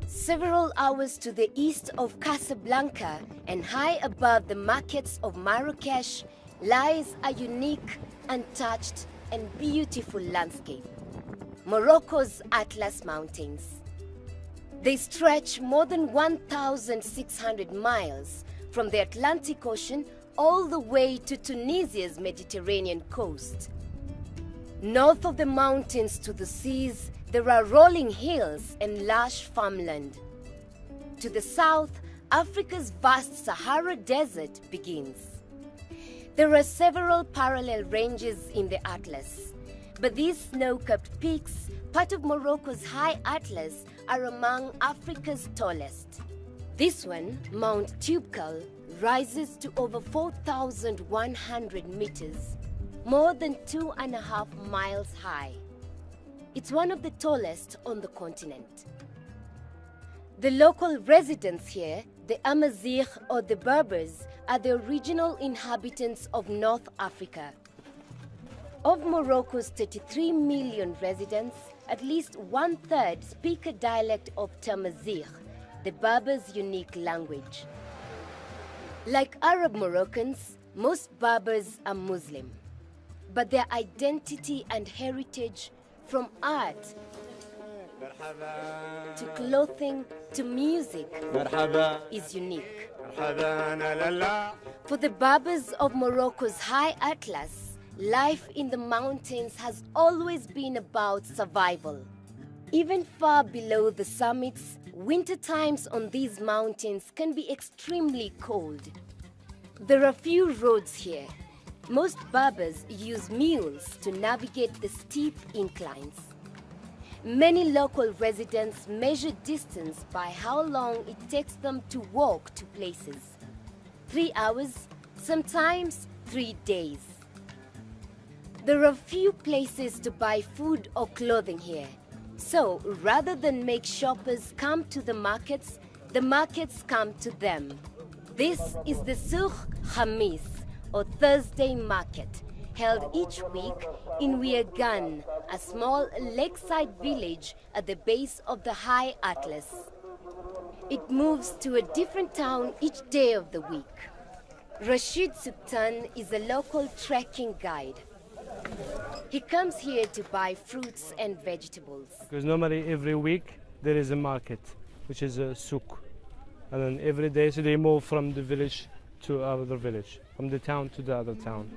Several hours to the east of Casablanca and high above the markets of Marrakesh lies a unique, untouched and beautiful landscape, Morocco's Atlas Mountains. They stretch more than 1,600 miles from the Atlantic Ocean all the way to Tunisia's Mediterranean coast. North of the mountains to the seas, there are rolling hills and lush farmland. To the south, Africa's vast Sahara Desert begins. There are several parallel ranges in the Atlas, but these snow-capped peaks, part of Morocco's high Atlas, are among Africa's tallest. This one, Mount Toubkal, rises to over 4,100 meters, more than 2.5 miles high. It's one of the tallest on the continent. The local residents here, the Amazigh or the Berbers, are the original inhabitants of North Africa. Of Morocco's 33 million residents, at least 1/3 speak a dialect of Tamazight, the Berbers' unique language. Like Arab Moroccans, most Berbers are Muslim, but their identity and heritage, from art to clothing to music, is unique. For the Berbers of Morocco's high Atlas, life in the mountains has always been about survival. Even far below the summits, winter times on these mountains can be extremely cold. There are few roads here. Most Berbers use mules to navigate the steep inclines. Many local residents measure distance by how long it takes them to walk to places. 3 hours, sometimes 3 days. There are few places to buy food or clothing here. So, rather than make shoppers come to the markets come to them. This is the Souk Khamis, or Thursday market, held each week in Wiagan, a small lakeside village at the base of the high Atlas. It moves to a different town each day of the week. Rashid Sultan is a local trekking guide. He comes here to buy fruits and vegetables. Because normally every week there is a market, which is a souk. And then every day, so they move from the village to other village, from the town to the other town.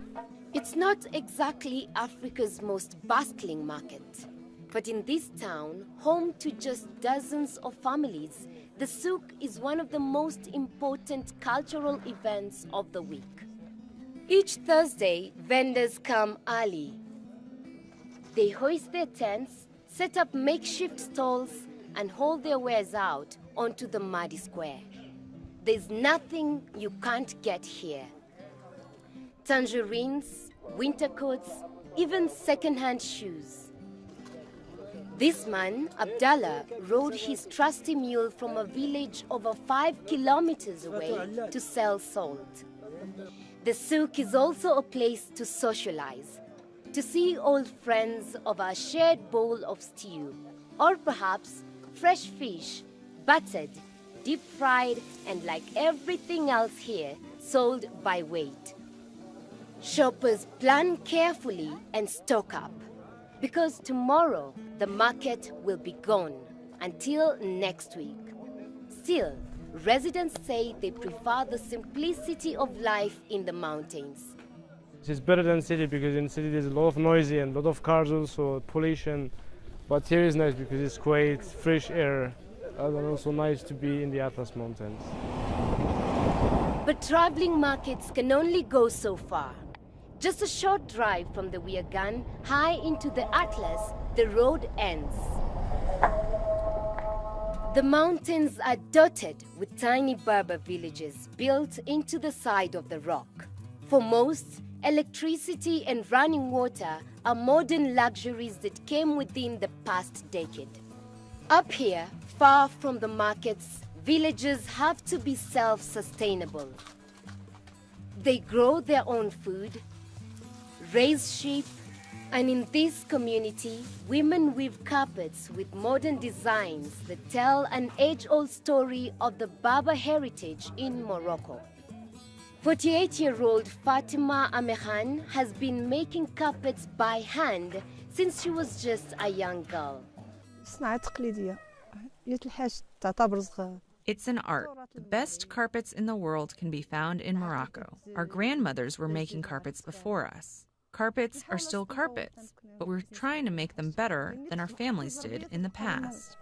It's not exactly Africa's most bustling market, but in this town, home to just dozens of families, the souk is one of the most important cultural events of the week. Each Thursday, vendors come early. They hoist their tents, set up makeshift stalls, and haul their wares out onto the muddy square. There's nothing you can't get here. Tangerines, winter coats, even second-hand shoes. This man, Abdallah, rode his trusty mule from a village over 5 kilometers away to sell salt. The souk is also a place to socialize, to see old friends over a shared bowl of stew, or perhaps fresh fish, buttered, deep-fried, and like everything else here, sold by weight. Shoppers plan carefully and stock up, because tomorrow the market will be gone until next week. Still, residents say they prefer the simplicity of life in the mountains. It's better than city because in city there's a lot of noisy and a lot of cars also, pollution. But here is nice because it's quiet, fresh air, and also nice to be in the Atlas Mountains. But traveling markets can only go so far. Just a short drive from the Wiagan, high into the Atlas, the road ends. The mountains are dotted with tiny Berber villages built into the side of the rock. For most, electricity and running water are modern luxuries that came within the past decade. Up here, far from the markets, villagers have to be self-sustainable. They grow their own food, raise sheep, And in this community, women weave carpets with modern designs that tell an age-old story of the Berber heritage in Morocco. 48-year-old Fatima Amehan has been making carpets by hand since she was just a young girl. It's an art. The best carpets in the world can be found in Morocco. Our grandmothers were making carpets before us. Carpets are still carpets, but we're trying to make them better than our families did in the past.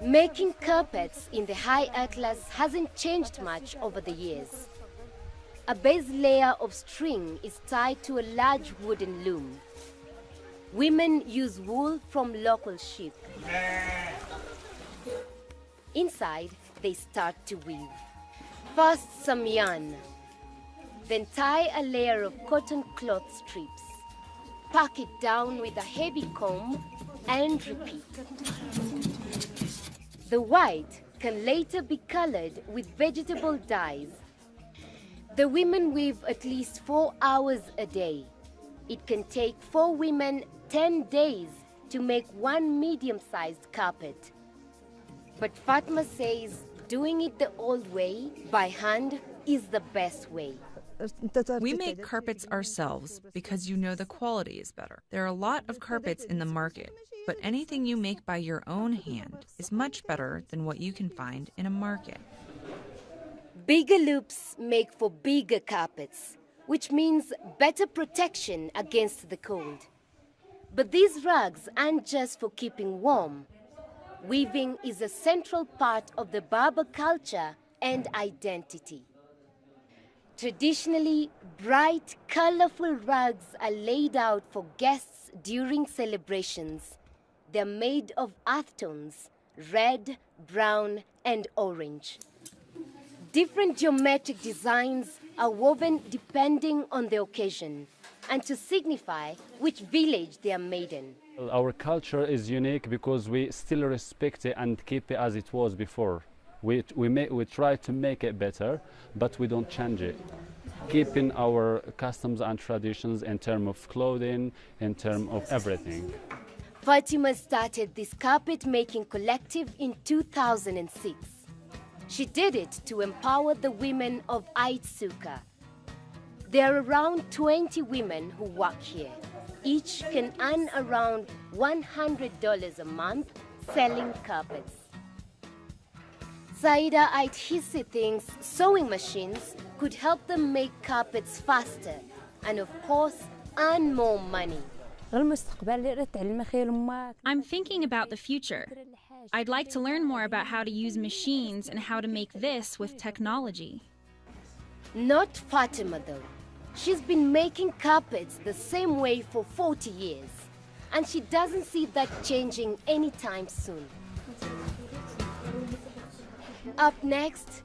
Making carpets in the high atlas hasn't changed much over the years. A base layer of string is tied to a large wooden loom. Women use wool from local sheep. Inside, they start to weave. First, some yarn. Then tie a layer of cotton cloth strips. Pack it down with a heavy comb and repeat. The white can later be colored with vegetable dyes. The women weave at least 4 hours a day. It can take 4 women 10 days to make one medium-sized carpet. But Fatma says doing it the old way, by hand, is the best way. We make carpets ourselves because you know the quality is better. There are a lot of carpets in the market, but anything you make by your own hand is much better than what you can find in a market. Bigger loops make for bigger carpets, which means better protection against the cold. But these rugs aren't just for keeping warm. Weaving is a central part of the Berber culture and identity. Traditionally, bright, colorful rugs are laid out for guests during celebrations. They're made of earth tones, red, brown, and orange. Different geometric designs are woven depending on the occasion and to signify which village they are made in. Our culture is unique because we still respect it and keep it as it was before. We try to make it better, but we don't change it. Keeping our customs and traditions in terms of clothing, in terms of everything. Fatima started this carpet making collective in 2006. She did it to empower the women of Ait Suka. There are around 20 women who work here. Each can earn around $100 a month selling carpets. Saida Ait Hissi thinks sewing machines could help them make carpets faster and, of course, earn more money. I'm thinking about the future. I'd like to learn more about how to use machines and how to make this with technology. Not Fatima, though. She's been making carpets the same way for 40 years, and she doesn't see that changing anytime soon. Up next,